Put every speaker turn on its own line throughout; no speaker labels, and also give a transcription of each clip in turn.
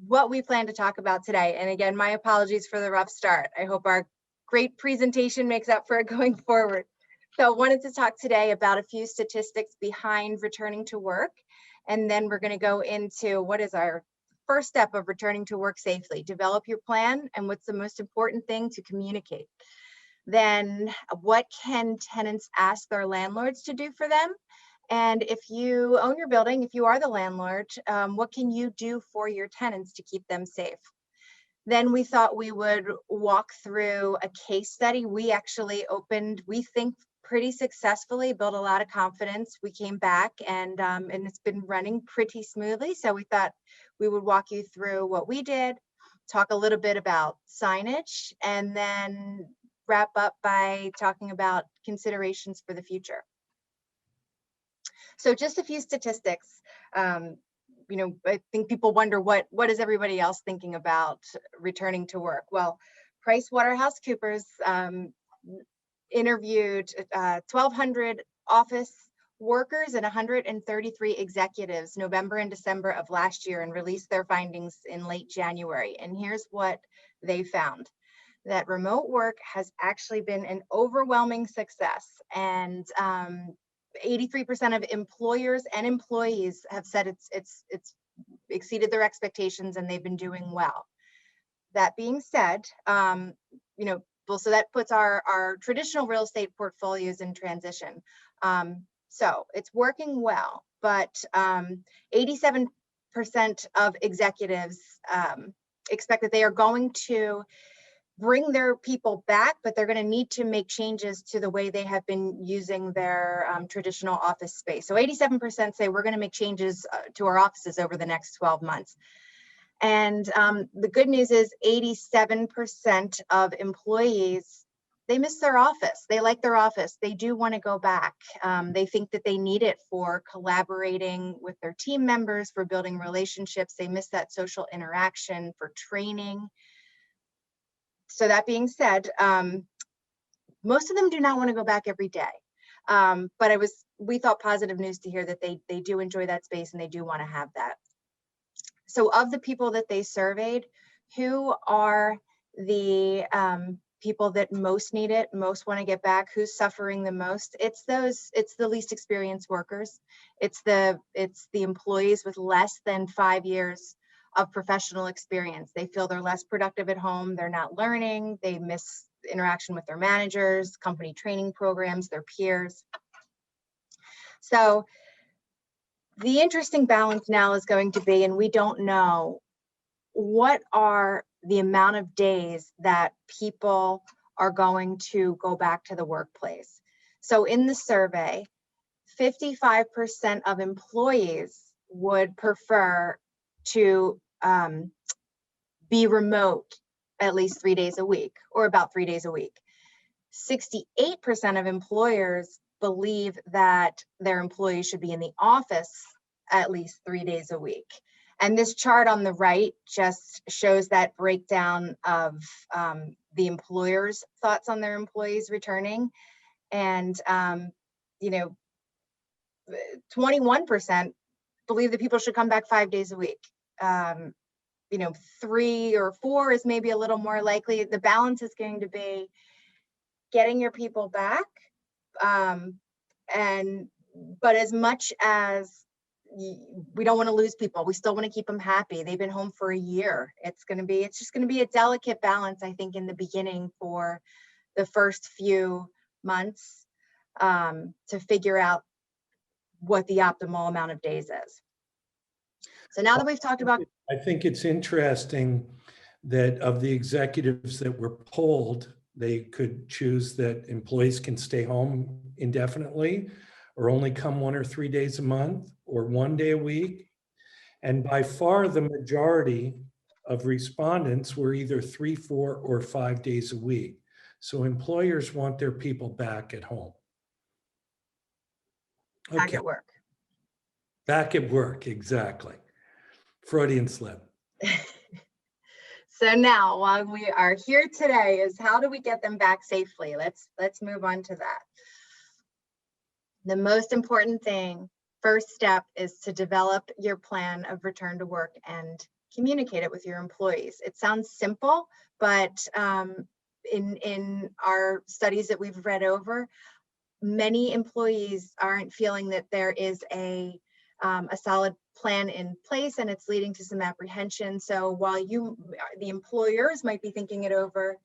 what we plan to talk about today. And again, my apologies for the rough start. I hope our great presentation makes up for it going forward. So I wanted to talk today about a few statistics behind returning to work. And then we're going to go into what is our first step of returning to work safely. Develop your plan, and what's the most important thing to communicate. Then what can tenants ask their landlords to do for them? And if you own your building, if you are the landlord, what can you do for your tenants to keep them safe? Then we thought we would walk through a case study. We actually opened, we think pretty successfully, built a lot of confidence. We came back and it's been running pretty smoothly. So we thought we would walk you through what we did, talk a little bit about signage, and then wrap up by talking about considerations for the future. So just a few statistics. I think people wonder what is everybody else thinking about returning to work? Well, PricewaterhouseCoopers interviewed 1,200 office workers and 133 executives November and December of last year and released their findings in late January. And here's what they found: that remote work has actually been an overwhelming success, and 83% of employers and employees have said it's exceeded their expectations and they've been doing well. That being said, so that puts our traditional real estate portfolios in transition. So it's working well, but 87% of executives expect that they are going to bring their people back, but they're going to need to make changes to the way they have been using their traditional office space. So 87% say we're going to make changes to our offices over the next 12 months. And the good news is 87% of employees, they miss their office. They like their office. They do want to go back. They think that they need it for collaborating with their team members, for building relationships. They miss that social interaction, for training. So that being said, most of them do not want to go back every day. But we thought positive news to hear that they do enjoy that space and they do want to have that. So of the people that they surveyed, who are the people that most need it, most want to get back, who's suffering the most? It's the least experienced workers. It's the employees with less than 5 years of professional experience. They feel they're less productive at home. They're not learning. They miss interaction with their managers, company training programs, their peers. So the interesting balance now is going to be, and we don't know, what are the amount of days that people are going to go back to the workplace. So in the survey, 55% of employees would prefer to be remote at least 3 days a week, or about 3 days a week. 68% of employers believe that their employees should be in the office at least 3 days a week. And this chart on the right just shows that breakdown of the employers' thoughts on their employees returning. And 21% believe that people should come back 5 days a week. 3 or 4 is maybe a little more likely. The balance is going to be getting your people back. But as much as we don't want to lose people, we still want to keep them happy. They've been home for a year. It's just going to be a delicate balance, I think, in the beginning for the first few months to figure out what the optimal amount of days is. So now that we've talked about,
I think it's interesting that of the executives that were polled, they could choose that employees can stay home indefinitely, or only come 1 or 3 days a month, or 1 day a week. And by far the majority of respondents were either 3, 4, or 5 days a week. So employers want their people back at home.
Okay. Back at work.
Back at work, exactly. Freudian slip.
So now, while we are here today, is how do we get them back safely? Let's move on to that. The most important thing, first step, is to develop your plan of return to work and communicate it with your employees. It sounds simple, but in our studies that we've read over, many employees aren't feeling that there is a solid plan in place, and it's leading to some apprehension. So while the employers might be thinking it over,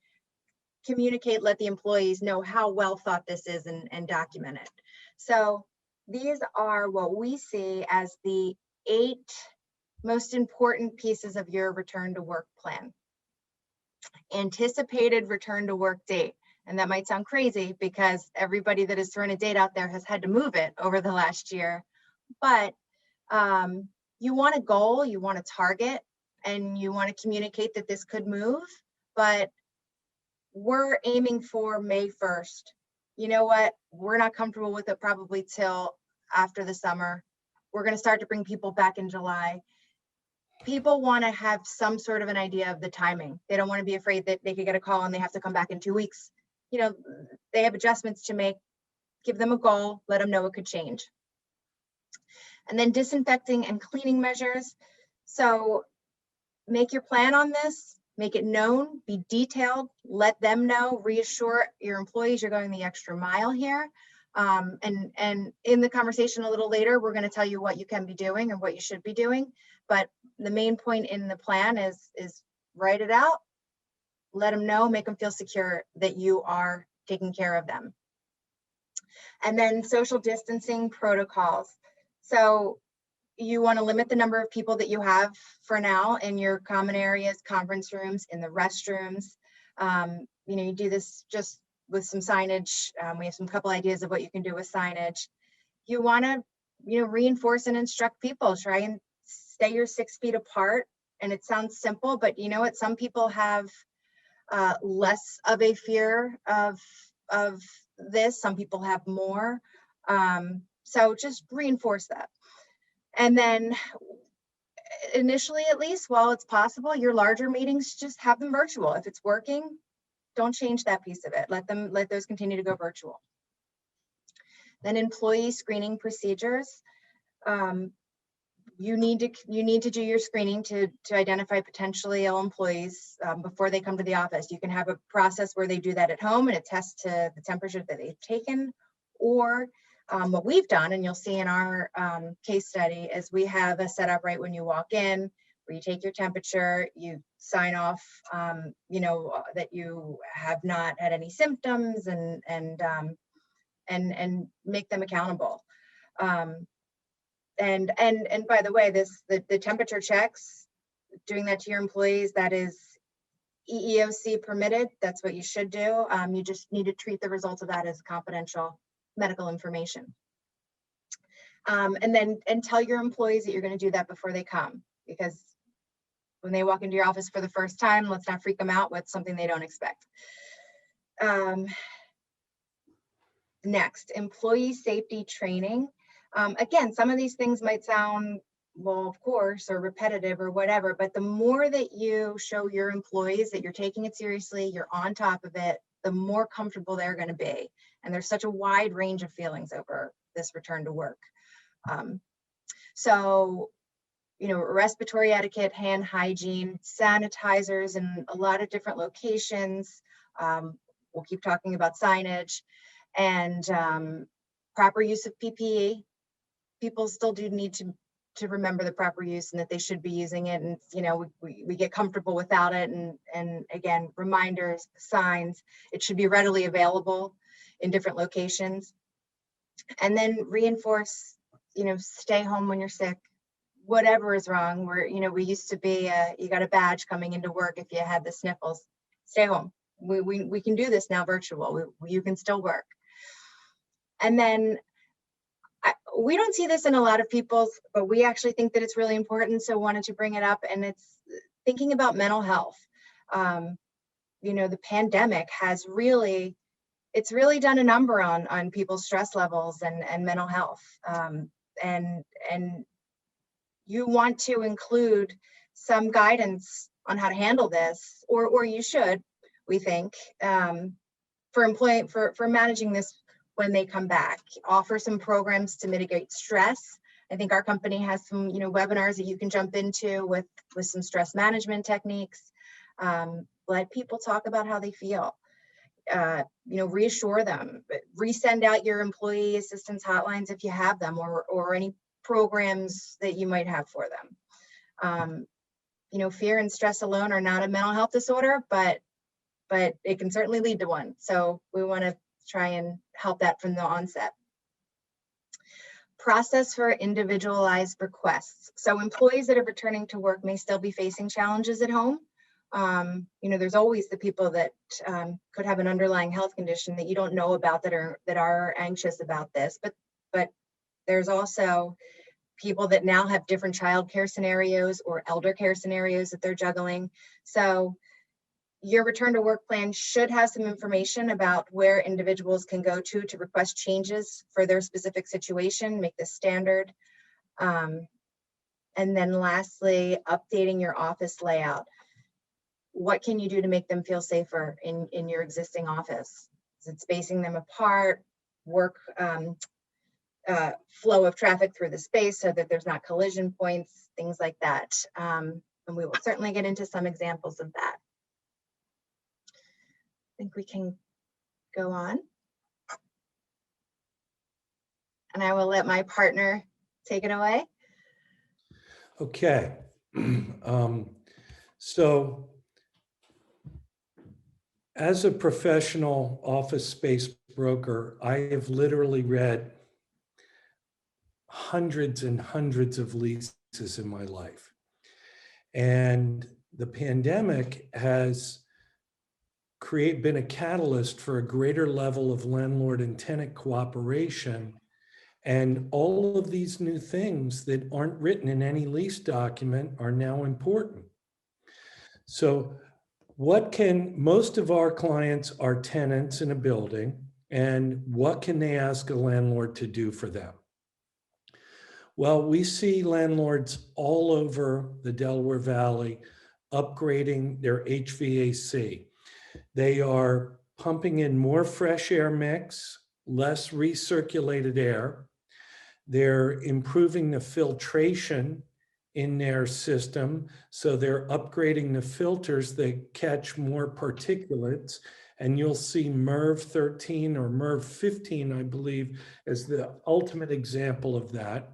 communicate, let the employees know how well thought this is, and document it. So these are what we see as the 8 most important pieces of your return to work plan. Anticipated return to work date. And that might sound crazy because everybody that has thrown a date out there has had to move it over the last year. But you want a goal, you want a target, and you want to communicate that this could move. But we're aiming for May 1st. You know what? We're not comfortable with it probably till after the summer. We're going to start to bring people back in July. People want to have some sort of an idea of the timing. They don't want to be afraid that they could get a call and they have to come back in 2 weeks. You know, they have adjustments to make. Give them a goal, let them know it could change. And then disinfecting and cleaning measures. So make your plan on this, make it known, be detailed, let them know, reassure your employees you're going the extra mile here. And in the conversation a little later, we're going to tell you what you can be doing and what you should be doing. But the main point in the plan is write it out, let them know, make them feel secure that you are taking care of them. And then social distancing protocols. So you want to limit the number of people that you have for now in your common areas, conference rooms, in the restrooms. You know, you do this just with some signage. We have some couple ideas of what you can do with signage. You want to, you know, reinforce and instruct people. Try and stay your 6 feet apart. And it sounds simple, but you know what? Some people have less of a fear of this. Some people have more. So just reinforce that. And then initially, at least, while it's possible, your larger meetings, just have them virtual. If it's working, don't change that piece of it. Let those continue to go virtual. Then employee screening procedures. You need to do your screening to identify potentially ill employees before they come to the office. You can have a process where they do that at home and attest to the temperature that they've taken, or what we've done, and you'll see in our case study, is we have a setup right when you walk in, where you take your temperature, you sign off, you know, that you have not had any symptoms, and make them accountable. And by the way, the temperature checks, doing that to your employees, that is EEOC permitted. That's what you should do. You just need to treat the results of that as confidential medical information. And tell your employees that you're going to do that before they come, because when they walk into your office for the first time, let's not freak them out with something they don't expect. Next, employee safety training. Again, some of these things might sound, well, of course, or repetitive or whatever, but the more that you show your employees that you're taking it seriously, you're on top of it, the more comfortable they're going to be. And there's such a wide range of feelings over this return to work. So, you know, respiratory etiquette, hand hygiene, sanitizers in a lot of different locations. We'll keep talking about signage, and proper use of PPE. People still do need to remember the proper use and that they should be using it. And, you know, we get comfortable without it. And again, reminders, signs, it should be readily available in different locations. And then reinforce, you know, stay home when you're sick, whatever is wrong. We used to be, you got a badge coming into work if you had the sniffles, stay home. We can do this now virtual. You can still work. And then we don't see this in a lot of people's, but we actually think that it's really important. So wanted to bring it up, and it's thinking about mental health. You know, the pandemic has really done a number on people's stress levels and mental health. And you want to include some guidance on how to handle this, or you should, we think, for managing this when they come back. Offer some programs to mitigate stress, I think our company has some, webinars that you can jump into with some stress management techniques. Let people talk about how they feel. Reassure them, resend out your employee assistance hotlines if you have them, or any programs that you might have for them. Fear and stress alone are not a mental health disorder, but it can certainly lead to one. So we want to try and help that from the onset. Process for individualized requests. So employees that are returning to work may still be facing challenges at home. There's always the people that could have an underlying health condition that you don't know about that are anxious about this, but there's also people that now have different childcare scenarios or elder care scenarios that they're juggling. So your return to work plan should have some information about where individuals can go to request changes for their specific situation, make this standard. And then lastly, updating your office layout. What can you do to make them feel safer in your existing office? Is it spacing them apart, work flow of traffic through the space so that there's not collision points, things like that. And we will certainly get into some examples of that. I think we can go on. And I will let my partner take it away.
Okay. So as a professional office space broker, I have literally read hundreds and hundreds of leases in my life. And the pandemic has been a catalyst for a greater level of landlord and tenant cooperation. And all of these new things that aren't written in any lease document are now important. So most of our clients are tenants in a building, and what can they ask a landlord to do for them? Well, we see landlords all over the Delaware Valley upgrading their HVAC. They are pumping in more fresh air mix, less recirculated air. They're improving the filtration in their system. So they're upgrading the filters that catch more particulates. And you'll see MERV 13 or MERV 15, I believe, as the ultimate example of that.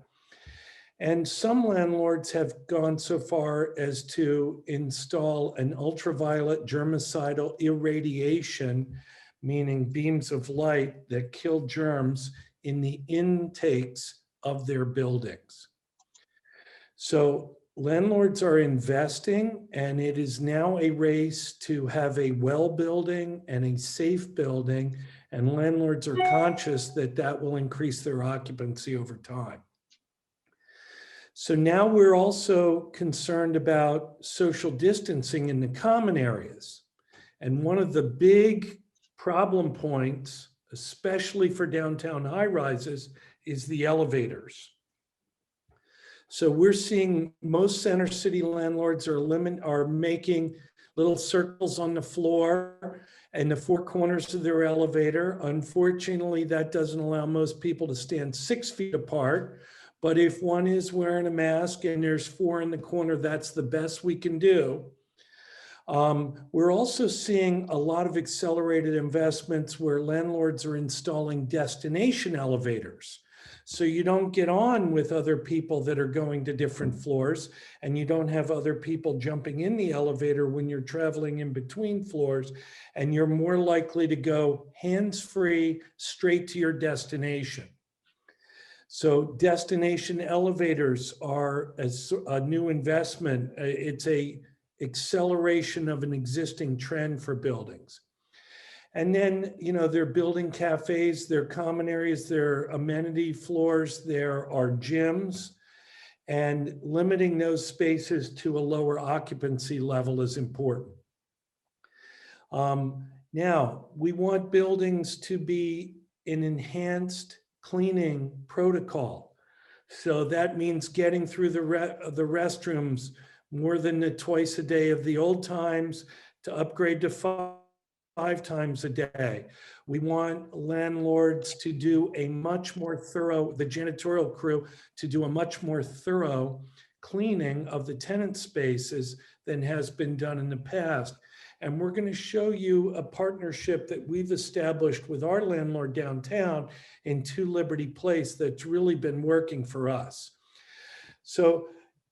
And some landlords have gone so far as to install an ultraviolet germicidal irradiation, meaning beams of light that kill germs in the intakes of their buildings. So landlords are investing, and it is now a race to have a well building and a safe building, and landlords are conscious that that will increase their occupancy over time. So now we're also concerned about social distancing in the common areas. And one of the big problem points, especially for downtown high rises, is the elevators. So we're seeing most center city landlords are making little circles on the floor and the four corners of their elevator. Unfortunately, that doesn't allow most people to stand 6 feet apart. But if one is wearing a mask and there's 4 in the corner, that's the best we can do. We're also seeing a lot of accelerated investments where landlords are installing destination elevators. So you don't get on with other people that are going to different floors, and you don't have other people jumping in the elevator when you're traveling in between floors, and you're more likely to go hands-free straight to your destination. So destination elevators are a new investment. It's a acceleration of an existing trend for buildings. And then, they're building cafes, they're common areas, they're amenity floors, there are gyms, and limiting those spaces to a lower occupancy level is important. Now, we want buildings to be an enhanced cleaning protocol. So that means getting through the restrooms more than the twice a day of the old times, to upgrade to 5 times a day. We want landlords to do a much more thorough, the janitorial crew to do a much more thorough cleaning of the tenant spaces than has been done in the past. And we're going to show you a partnership that we've established with our landlord downtown in 2 Liberty Place that's really been working for us. So,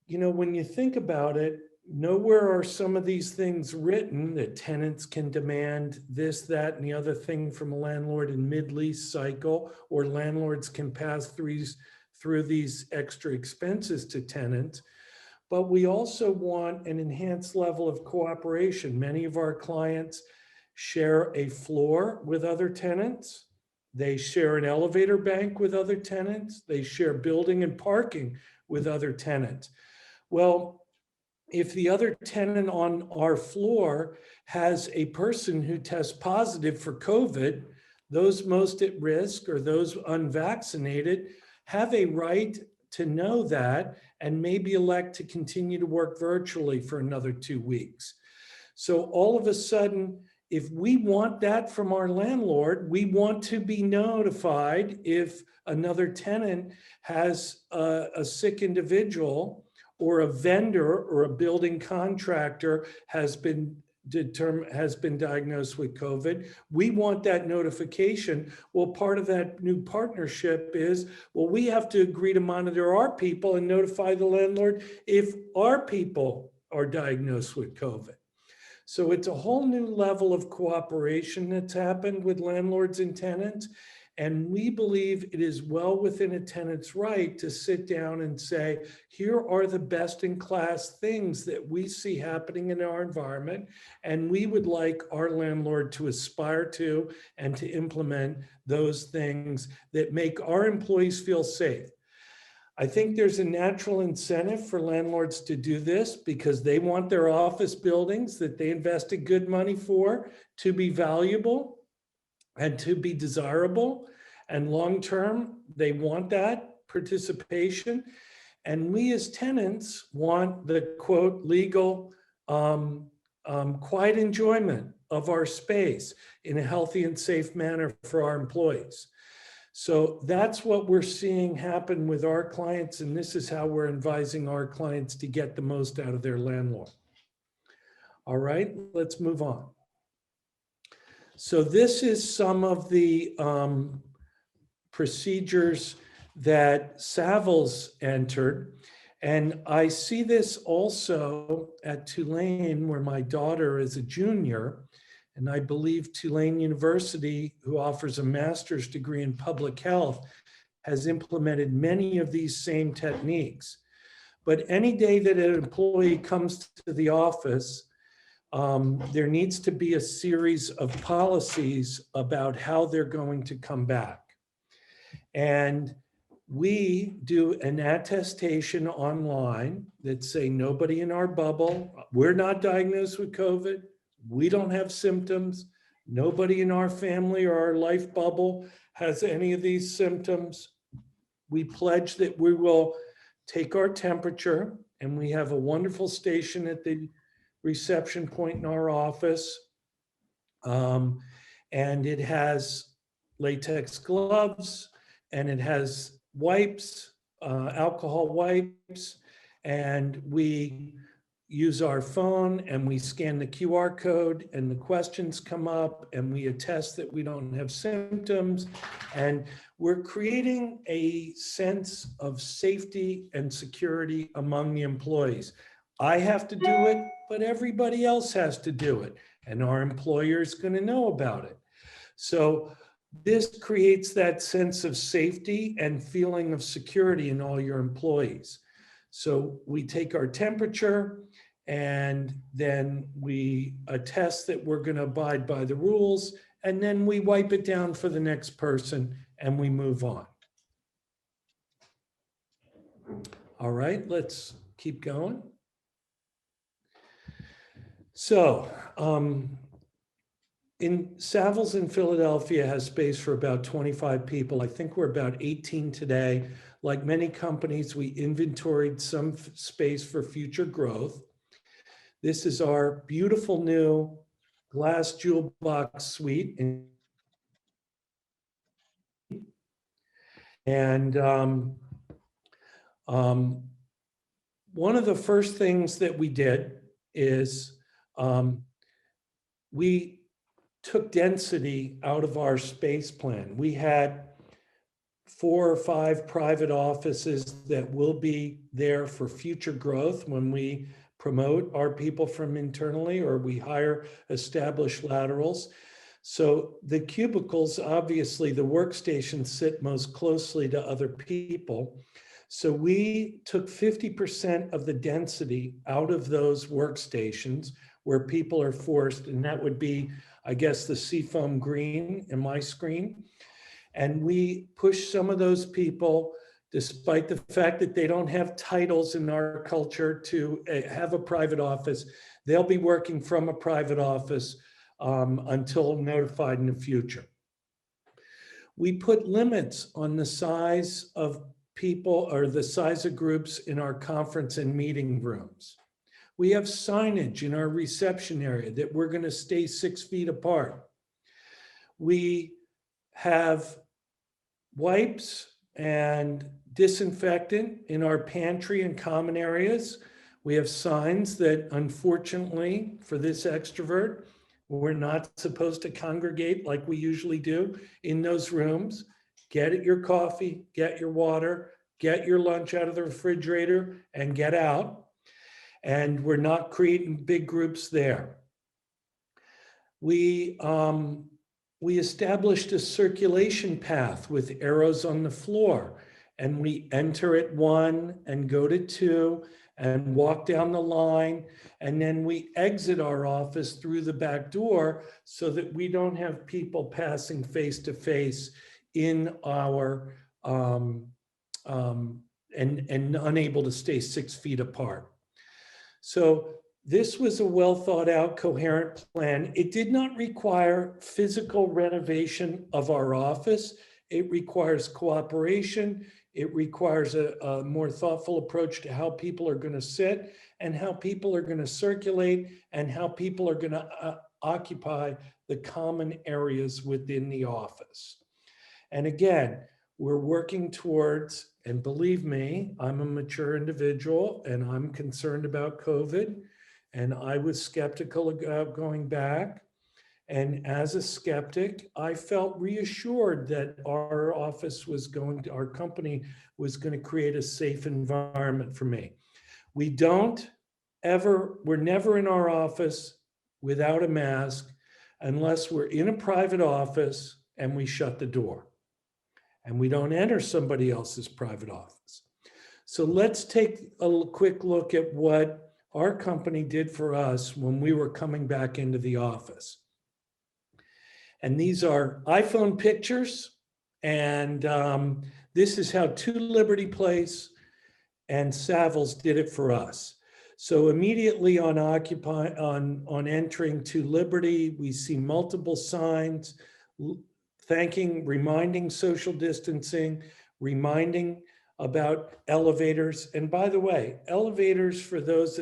you know, when you think about it, nowhere are some of these things written that tenants can demand this, that, and the other thing from a landlord in mid-lease cycle, or landlords can pass through these extra expenses to tenants. But we also want an enhanced level of cooperation. Many of our clients share a floor with other tenants. They share an elevator bank with other tenants. They share building and parking with other tenants. Well, if the other tenant on our floor has a person who tests positive for COVID, those most at risk or those unvaccinated have a right to know that and maybe elect to continue to work virtually for another 2 weeks. So all of a sudden, if we want that from our landlord, we want to be notified if another tenant has a sick individual, or a vendor or a building contractor has been diagnosed with COVID. We want that notification. Well, part of that new partnership is, well, we have to agree to monitor our people and notify the landlord if our people are diagnosed with COVID. So it's a whole new level of cooperation that's happened with landlords and tenants. And we believe it is well within a tenant's right to sit down and say, here are the best in class things that we see happening in our environment. And we would like our landlord to aspire to and to implement those things that make our employees feel safe. I think there's a natural incentive for landlords to do this because they want their office buildings that they invested good money for to be valuable and to be desirable. And long-term, they want that participation. And we as tenants want the quote, legal, quiet enjoyment of our space in a healthy and safe manner for our employees. So that's what we're seeing happen with our clients. And this is how we're advising our clients to get the most out of their landlord. All right, let's move on. So this is some of the procedures that Savills entered. And I see this also at Tulane, where my daughter is a junior. And I believe Tulane University, who offers a master's degree in public health, has implemented many of these same techniques. But any day that an employee comes to the office, there needs to be a series of policies about how they're going to come back. And we do an attestation online that say nobody in our bubble, we're not diagnosed with COVID, we don't have symptoms, nobody in our family or our life bubble has any of these symptoms. We pledge that we will take our temperature, and we have a wonderful station at the reception point in our office. And it has latex gloves, and it has wipes, alcohol wipes, and we use our phone and we scan the QR code and the questions come up and we attest that we don't have symptoms. And we're creating a sense of safety and security among the employees. I have to do it, but everybody else has to do it. And our employer is going to know about it. So this creates that sense of safety and feeling of security in all your employees. So we take our temperature and then we attest that we're going to abide by the rules, and then we wipe it down for the next person and we move on. All right, let's keep going. So, in Savills in Philadelphia has space for about 25 people. I think we're about 18 today. Like many companies, we inventoried some space for future growth. This is our beautiful new glass jewel box suite. And one of the first things that we did is we took density out of our space plan. We had 4 or 5 private offices that will be there for future growth when we promote our people from internally or we hire established laterals. So the cubicles, obviously the workstations sit most closely to other people. So we took 50% of the density out of those workstations where people are forced, and that would be, I guess, the seafoam green in my screen. And we push some of those people, despite the fact that they don't have titles in our culture, to have a private office. They'll be working from a private office until notified in the future. We put limits on the size of people or the size of groups in our conference and meeting rooms. We have signage in our reception area that we're going to stay 6 feet apart. We have wipes and disinfectant in our pantry and common areas. We have signs that, unfortunately, for this extrovert, we're not supposed to congregate like we usually do in those rooms. Get your coffee, get your water, get your lunch out of the refrigerator and get out. And we're not creating big groups there. We established a circulation path with arrows on the floor, and we enter at 1 and go to 2 and walk down the line, and then we exit our office through the back door so that we don't have people passing face to face in our and unable to stay 6 feet apart. So this was a well thought out, coherent plan. It did not require physical renovation of our office. It requires cooperation. It requires a more thoughtful approach to how people are going to sit and how people are going to circulate and how people are going to occupy the common areas within the office. And again, we're working towards, and believe me, I'm a mature individual and I'm concerned about COVID. And I was skeptical about going back. And as a skeptic, I felt reassured that our office was going to, our company was going to create a safe environment for me. We're never in our office without a mask unless we're in a private office and we shut the door. And we don't enter somebody else's private office. So let's take a quick look at what our company did for us when we were coming back into the office. And these are iPhone pictures. And this is how 2 Liberty Place and Savills did it for us. So immediately on entering 2 Liberty, we see multiple signs reminding social distancing, reminding about elevators. And by the way, elevators, for those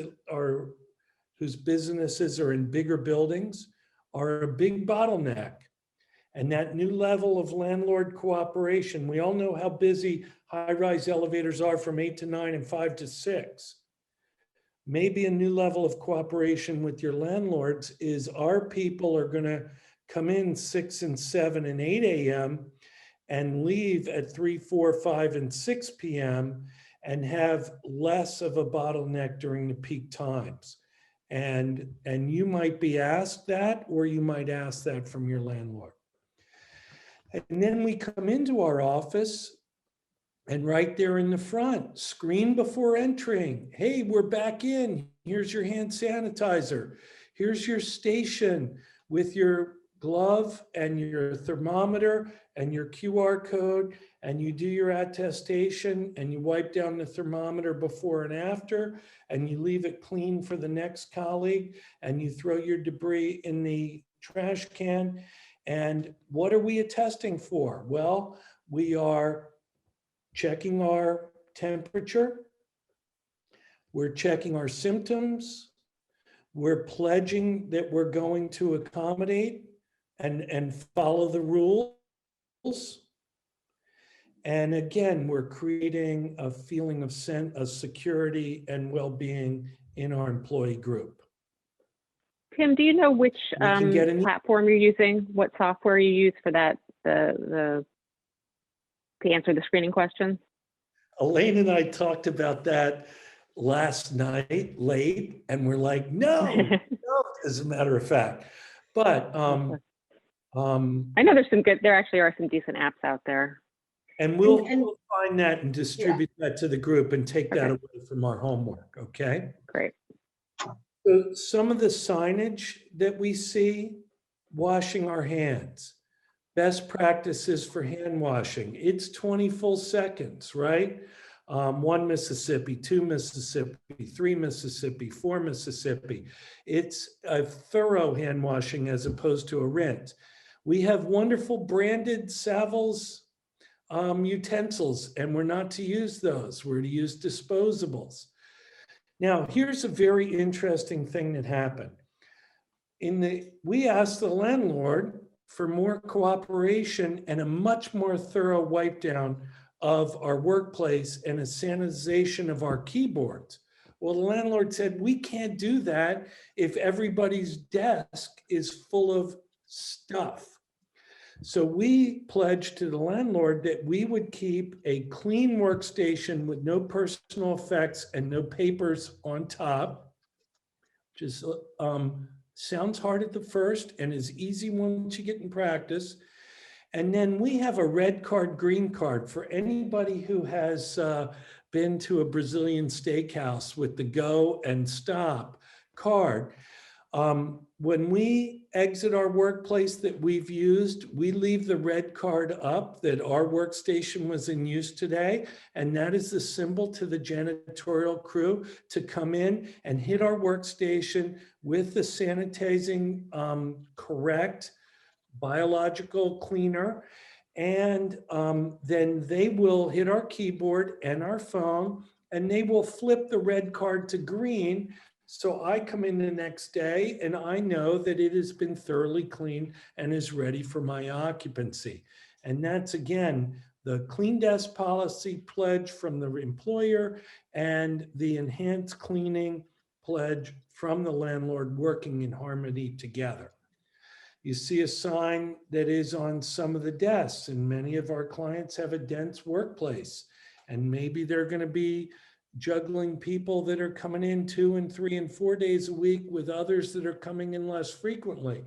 whose businesses are in bigger buildings, are a big bottleneck. And that new level of landlord cooperation, we all know how busy high-rise elevators are from 8 to 9 and 5 to 6. Maybe a new level of cooperation with your landlords is our people are going to come in 6 and 7 and 8 a.m. and leave at 3, 4, 5, and 6 p.m. and have less of a bottleneck during the peak times. And you might be asked that, or you might ask that from your landlord. And then we come into our office, and right there in the front, screen before entering. Hey, we're back in. Here's your hand sanitizer. Here's your station with your glove and your thermometer and your QR code, and you do your attestation and you wipe down the thermometer before and after, and you leave it clean for the next colleague, and you throw your debris in the trash can. And what are we attesting for? Well, we are checking our temperature. We're checking our symptoms. We're pledging that we're going to accommodate and follow the rules. And again, we're creating a feeling of security and well-being in our employee group.
Tim, do you know which
We can get an
platform you're using? What software you use for that, to answer the screening questions?
Elaine and I talked about that last night late, and we're like, no, as a matter of fact. But
I know there actually are some decent apps out there.
and we'll find that and distribute that to the group and take that away from our homework, okay?
Great.
So some of the signage that we see, washing our hands, best practices for hand washing. It's 20 full seconds, right? 1 Mississippi, 2 Mississippi, 3 Mississippi, 4 Mississippi. It's a thorough hand washing as opposed to a rinse. We have wonderful branded Savills utensils, and we're not to use those. We're to use disposables. Now, here's a very interesting thing that happened. We asked the landlord for more cooperation and a much more thorough wipe down of our workplace and a sanitization of our keyboards. Well, the landlord said, we can't do that if everybody's desk is full of stuff. So we pledged to the landlord that we would keep a clean workstation with no personal effects and no papers on top, which is, sounds hard at the first and is easy once you get in practice. And then we have a red card, green card for anybody who has been to a Brazilian steakhouse with the go and stop card. When we exit our workplace that we've used, we leave the red card up that our workstation was in use today. And that is the symbol to the janitorial crew to come in and hit our workstation with the sanitizing correct biological cleaner. And then they will hit our keyboard and our phone, and they will flip the red card to green. So I come in the next day and I know that it has been thoroughly cleaned and is ready for my occupancy. And that's, again, the clean desk policy pledge from the employer and the enhanced cleaning pledge from the landlord, working in harmony together. You see a sign that is on some of the desks, and many of our clients have a dense workplace, and maybe they're going to be juggling people that are coming in 2 and 3 and 4 days a week with others that are coming in less frequently.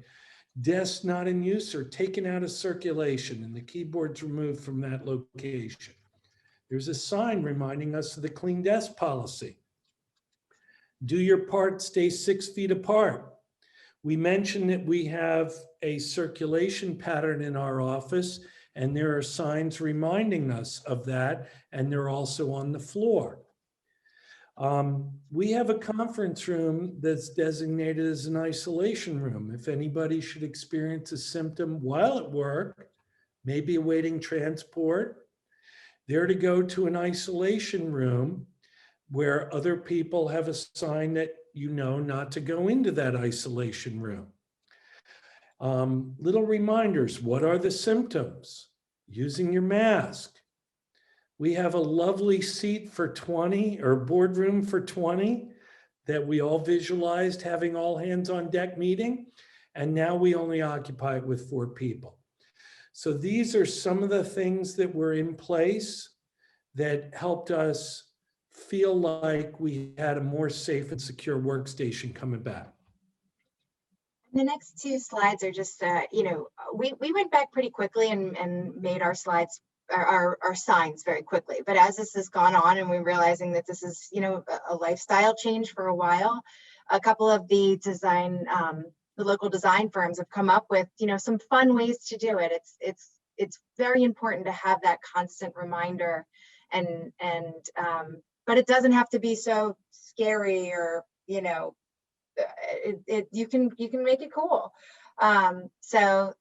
Desks not in use are taken out of circulation and the keyboards removed from that location. There's a sign reminding us of the clean desk policy. Do your part, stay 6 feet apart. We mentioned that we have a circulation pattern in our office, and there are signs reminding us of that, and they're also on the floor. We have a conference room that's designated as an isolation room. If anybody should experience a symptom while at work, maybe awaiting transport, they're to go to an isolation room where other people have a sign that you know not to go into that isolation room. Little reminders, what are the symptoms? Using your mask. We have a lovely seat for 20 or boardroom for 20 that we all visualized having all hands on deck meeting. And now we only occupy it with 4 people. So these are some of the things that were in place that helped us feel like we had a more safe and secure workstation coming back.
The next 2 slides are just, we went back pretty quickly and made our slides, our signs very quickly. But as this has gone on and we're realizing that this is, a lifestyle change for a while, a couple of the local design firms have come up with, some fun ways to do it. It's very important to have that constant reminder, but it doesn't have to be so scary or, you can make it cool. So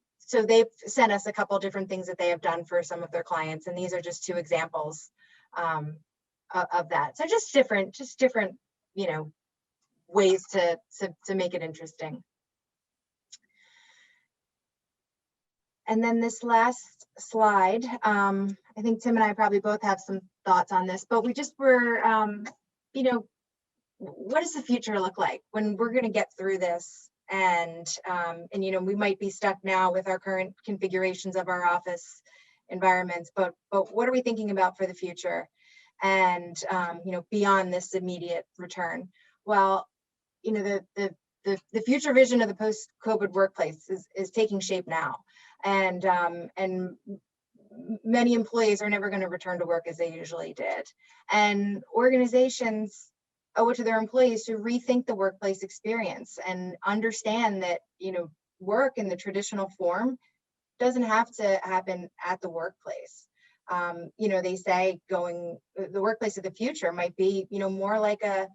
they've sent us a couple different things that they have done for some of their clients, and these are just 2 examples of that. So just different, ways to make it interesting. And then this last slide, I think Tim and I probably both have some thoughts on this, but we just were, you know, what does the future look like when we're going to get through this? And you know, we might be stuck now with our current configurations of our office environments, but what are we thinking about for the future? And you know, beyond this immediate return? Well, you know, the future vision of the post-COVID workplace is taking shape now. And many employees are never going to return to work as they usually did. And organizations owe it to their employees to rethink the workplace experience and understand that, you know, work in the traditional form doesn't have to happen at the workplace. You know, they say the workplace of the future might be, you know, more like a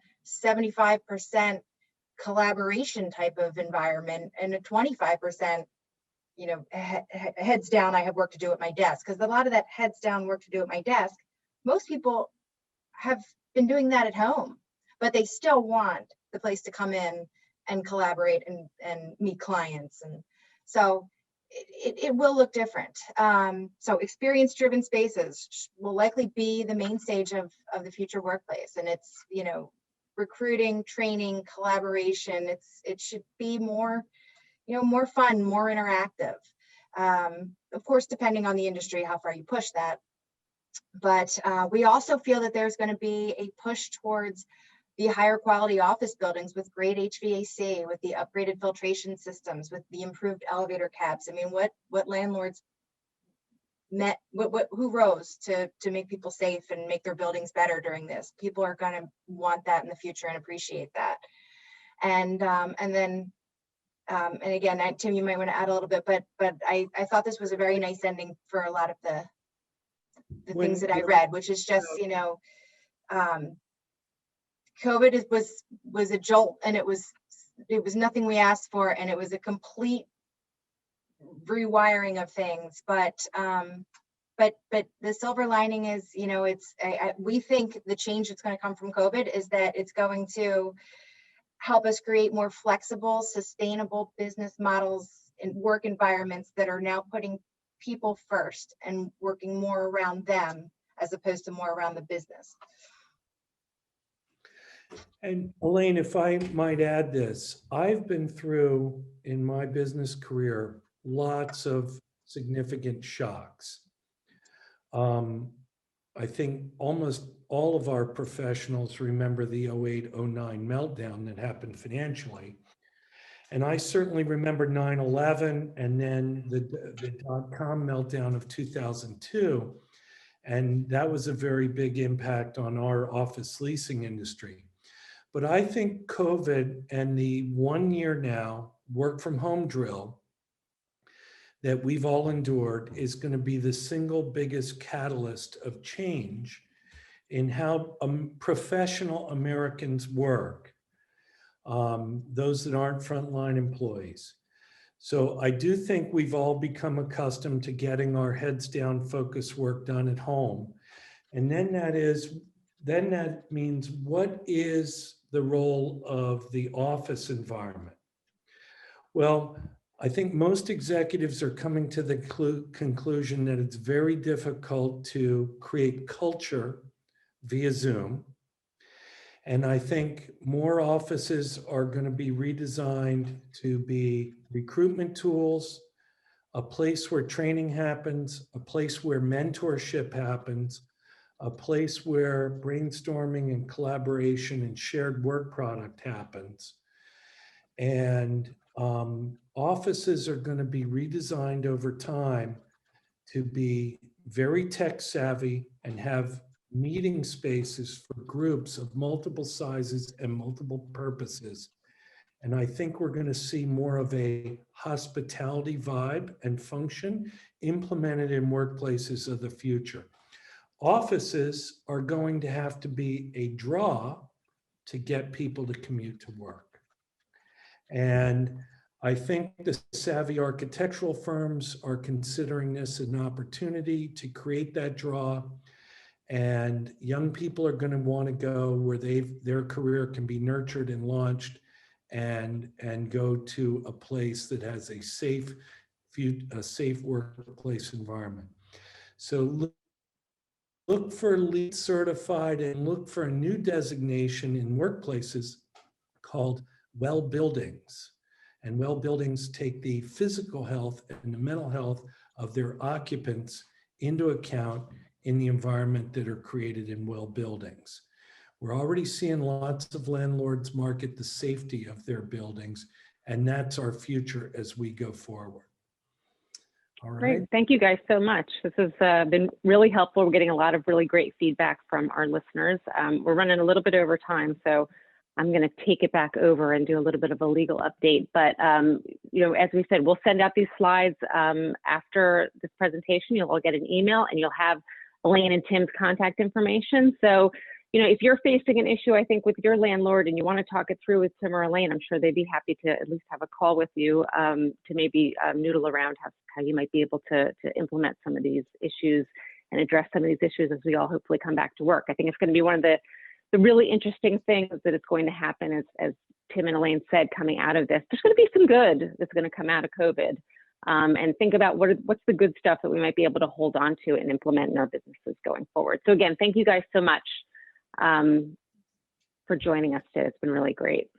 75% collaboration type of environment and a 25%, you know, heads down, I have work to do at my desk. Because a lot of that heads down work to do at my desk, most people have been doing that at home, but they still want the place to come in and collaborate and meet clients. And so it will look different. So experience-driven spaces will likely be the main stage of the future workplace. And it's, you know, recruiting, training, collaboration. It should be more, you know, more fun, more interactive. Of course, depending on the industry, how far you push that. But we also feel that there's going to be a push towards the higher quality office buildings with great HVAC, with the upgraded filtration systems, with the improved elevator cabs. I mean, what landlords who rose to make people safe and make their buildings better during this? People are going to want that in the future and appreciate that. And then again, Tim, you might want to add a little bit, but I thought this was a very nice ending for a lot of the things that I read, which is just, you know, COVID was a jolt, and it was nothing we asked for, and it was a complete rewiring of things. But the silver lining is, you know, we think the change that's going to come from COVID is that it's going to help us create more flexible, sustainable business models and work environments that are now putting people first and working more around them as opposed to more around the business.
And Elaine, if I might add this, I've been through in my business career lots of significant shocks. I think almost all of our professionals remember the 08-09 meltdown that happened financially. And I certainly remember 9/11 and then the dot-com meltdown of 2002. And that was a very big impact on our office leasing industry. But I think COVID and the 1 year now work from home drill that we've all endured is going to be the single biggest catalyst of change in how professional Americans work, those that aren't frontline employees. So I do think we've all become accustomed to getting our heads down focus work done at home. And then that means, what is the role of the office environment? Well, I think most executives are coming to the conclusion that it's very difficult to create culture via Zoom. And I think more offices are going to be redesigned to be recruitment tools, a place where training happens, a place where mentorship happens, a place where brainstorming and collaboration and shared work product happens. And offices are going to be redesigned over time to be very tech savvy and have meeting spaces for groups of multiple sizes and multiple purposes. And I think we're going to see more of a hospitality vibe and function implemented in workplaces of the future. Offices are going to have to be a draw to get people to commute to work. And I think the savvy architectural firms are considering this an opportunity to create that draw. And young people are going to want to go where their career can be nurtured and launched, and go to a place that has a safe workplace environment. So look for LEED certified, and look for a new designation in workplaces called well buildings. And well buildings take the physical health and the mental health of their occupants into account in the environment that are created in well buildings. We're already seeing lots of landlords market the safety of their buildings, and that's our future as we go forward. All right.
Great. Thank you guys so much. This has been really helpful. We're getting a lot of really great feedback from our listeners. We're running a little bit over time, so I'm going to take it back over and do a little bit of a legal update. But, you know, as we said, we'll send out these slides after this presentation. You'll all get an email, and you'll have Elaine and Tim's contact information. So, you know, if you're facing an issue, I think, with your landlord and you want to talk it through with Tim or Elaine, I'm sure they'd be happy to at least have a call with you to maybe noodle around how you might be able to implement some of these issues and address some of these issues as we all hopefully come back to work. I think it's going to be one of the really interesting things that is going to happen, as Tim and Elaine said, coming out of this. There's going to be some good that's going to come out of COVID. And think about what's the good stuff that we might be able to hold on to and implement in our businesses going forward. So again, thank you guys so much for joining us today. It's been really great.